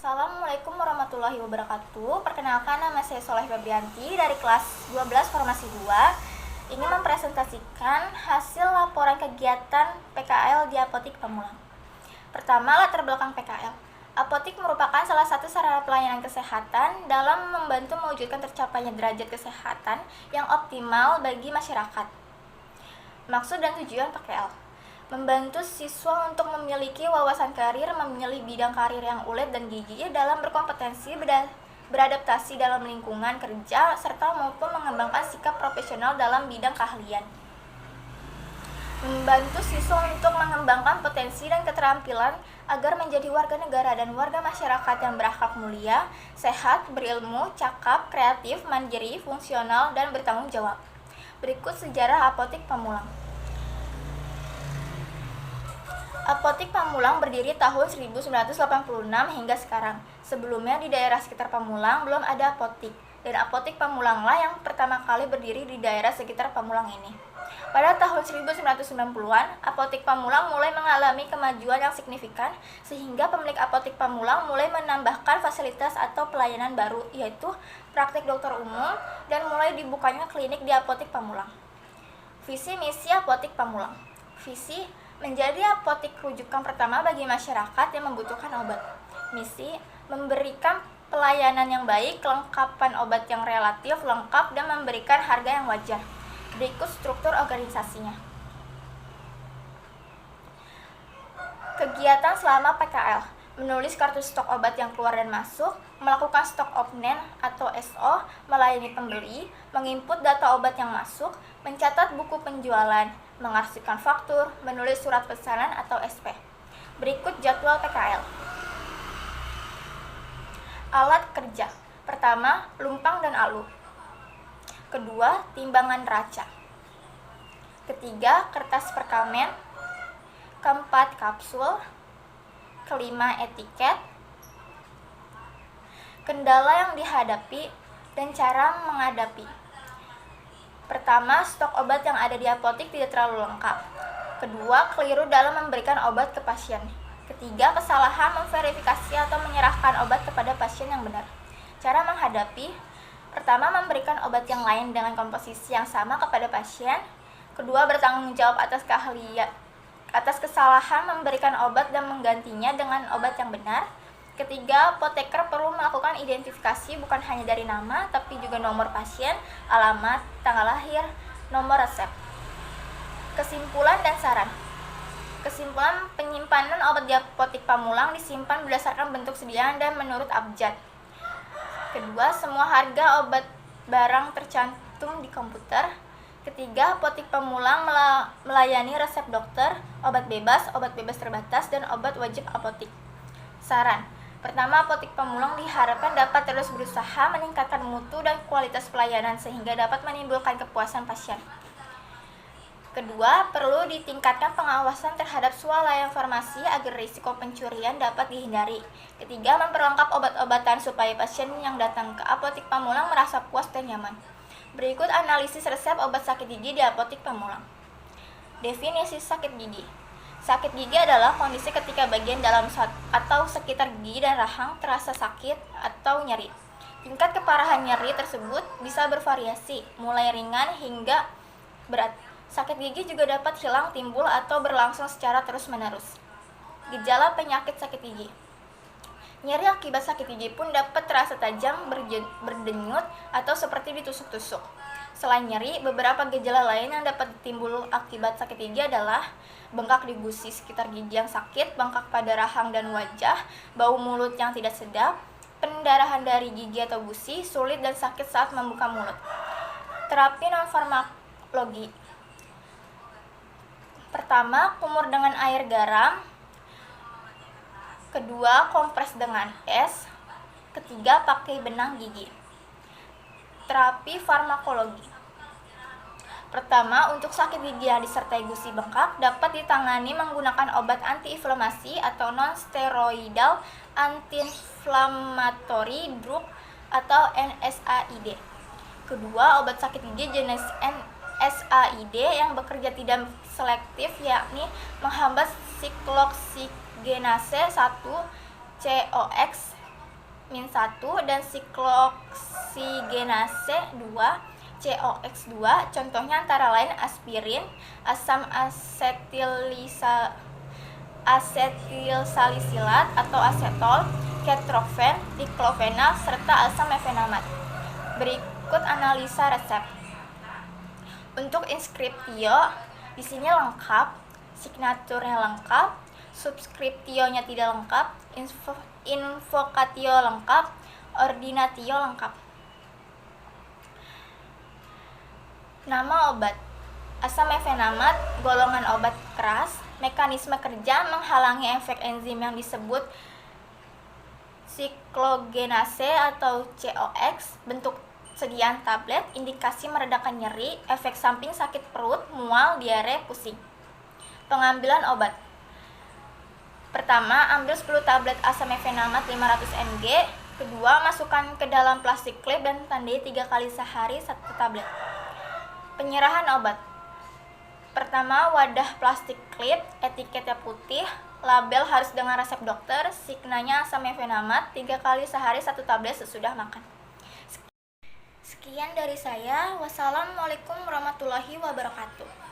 Assalamualaikum warahmatullahi wabarakatuh. Perkenalkan, nama saya Soleh Febrianti dari kelas 12 Formasi 2. Ingin mempresentasikan hasil laporan kegiatan PKL di Apotik Pamulang. Pertama, latar belakang PKL. Apotik merupakan salah satu sarana pelayanan kesehatan dalam membantu mewujudkan tercapainya derajat kesehatan yang optimal bagi masyarakat. Maksud dan tujuan PKL: membantu siswa untuk memiliki wawasan karir, memilih bidang karir yang ulet dan gigih dalam berkompetensi, beradaptasi dalam lingkungan kerja, serta maupun mengembangkan sikap profesional dalam bidang keahlian. Membantu siswa untuk mengembangkan potensi dan keterampilan agar menjadi warga negara dan warga masyarakat yang berakhlak mulia, sehat, berilmu, cakap, kreatif, mandiri, fungsional, dan bertanggung jawab. Berikut sejarah Apotik Pamulang. Apotik Pamulang berdiri tahun 1986 hingga sekarang. Sebelumnya di daerah sekitar Pamulang belum ada apotik, dan Apotik Pamulanglah yang pertama kali berdiri di daerah sekitar Pamulang ini. Pada tahun 1990-an, Apotik Pamulang mulai mengalami kemajuan yang signifikan, sehingga pemilik Apotik Pamulang mulai menambahkan fasilitas atau pelayanan baru, yaitu praktik dokter umum, dan mulai dibukanya klinik di Apotik Pamulang. Visi misi Apotik Pamulang. Visi: menjadi apotik rujukan pertama bagi masyarakat yang membutuhkan obat. Misi: memberikan pelayanan yang baik, kelengkapan obat yang relatif lengkap, dan memberikan harga yang wajar. Berikut struktur organisasinya. Kegiatan selama PKL: menulis kartu stok obat yang keluar dan masuk, melakukan stok opnen atau SO, melayani pembeli, menginput data obat yang masuk, mencatat buku penjualan, mengarsipkan faktur, menulis surat pesanan atau SP. Berikut jadwal PKL. Alat kerja: pertama, lumpang dan alu. Kedua, timbangan raca. Ketiga, kertas perkamen. Keempat, kapsul. Kelima, etiket. Kendala yang dihadapi dan cara menghadapi. Pertama, stok obat yang ada di apotik tidak terlalu lengkap. Kedua, keliru dalam memberikan obat ke pasien. Ketiga, kesalahan memverifikasi atau menyerahkan obat kepada pasien yang benar. Cara menghadapi: pertama, memberikan obat yang lain dengan komposisi yang sama kepada pasien. Kedua, bertanggung jawab atas kesalahan memberikan obat dan menggantinya dengan obat yang benar. Ketiga, apoteker perlu melakukan identifikasi bukan hanya dari nama, tapi juga nomor pasien, alamat, tanggal lahir, nomor resep. Kesimpulan dan saran. Kesimpulan: penyimpanan obat di Apotik Pamulang disimpan berdasarkan bentuk sediaan dan menurut abjad. Kedua, semua harga obat barang tercantum di komputer. Ketiga, Apotik Pamulang melayani resep dokter, obat bebas terbatas, dan obat wajib apotik. Saran: pertama, Apotik Pamulang diharapkan dapat terus berusaha meningkatkan mutu dan kualitas pelayanan sehingga dapat menimbulkan kepuasan pasien. Kedua, perlu ditingkatkan pengawasan terhadap swalayan farmasi agar risiko pencurian dapat dihindari. Ketiga, memperlengkap obat-obatan supaya pasien yang datang ke Apotik Pamulang merasa puas dan nyaman. Berikut analisis resep obat sakit gigi di Apotik Pamulang. Definisi sakit gigi. Sakit gigi adalah kondisi ketika bagian dalam atau sekitar gigi dan rahang terasa sakit atau nyeri. Tingkat keparahan nyeri tersebut bisa bervariasi, mulai ringan hingga berat. Sakit gigi juga dapat hilang, timbul, atau berlangsung secara terus-menerus. Gejala penyakit sakit gigi. Nyeri akibat sakit gigi pun dapat terasa tajam, berdenyut, atau seperti ditusuk-tusuk. Selain nyeri, beberapa gejala lain yang dapat timbul akibat sakit gigi adalah bengkak di gusi sekitar gigi yang sakit, bengkak pada rahang dan wajah, bau mulut yang tidak sedap, pendarahan dari gigi atau gusi, sulit dan sakit saat membuka mulut. Terapi non-farmakologi. Pertama, kumur dengan air garam. Kedua, kompres dengan es. Ketiga, pakai benang gigi. Terapi farmakologi. Pertama, untuk sakit gigi yang disertai gusi bengkak dapat ditangani menggunakan obat antiinflamasi atau non-steroidal anti-inflammatory drug atau NSAID. Kedua, obat sakit gigi jenis NSAID yang bekerja tidak selektif, yakni menghambat sikloksigenase 1 COX -1 dan sikloksigenase 2 COX2. Contohnya antara lain aspirin, asam asetilsalisilat atau asetol, ketrofen, diklofenal, serta asam mefenamat. Berikut analisa resep. Untuk inskriptio di sini lengkap, signaturnya lengkap, subskriptionya tidak lengkap, invocatio lengkap, ordinatio lengkap. Nama obat: asam mefenamat, golongan obat keras. Mekanisme kerja: menghalangi efek enzim yang disebut siklogenase atau COX. Bentuk sediaan tablet. Indikasi meredakan nyeri. Efek samping: sakit perut, mual, diare, pusing. Pengambilan obat: pertama, ambil 10 tablet asam mefenamat 500 mg. Kedua, masukkan ke dalam plastik klip dan tandai 3 kali sehari 1 tablet. Penyerahan obat: pertama, wadah plastik klip, etiketnya putih, label harus dengan resep dokter, signanya asam mefenamat 3 kali sehari 1 tablet sesudah makan. Sekian dari saya. Wassalamualaikum warahmatullahi wabarakatuh.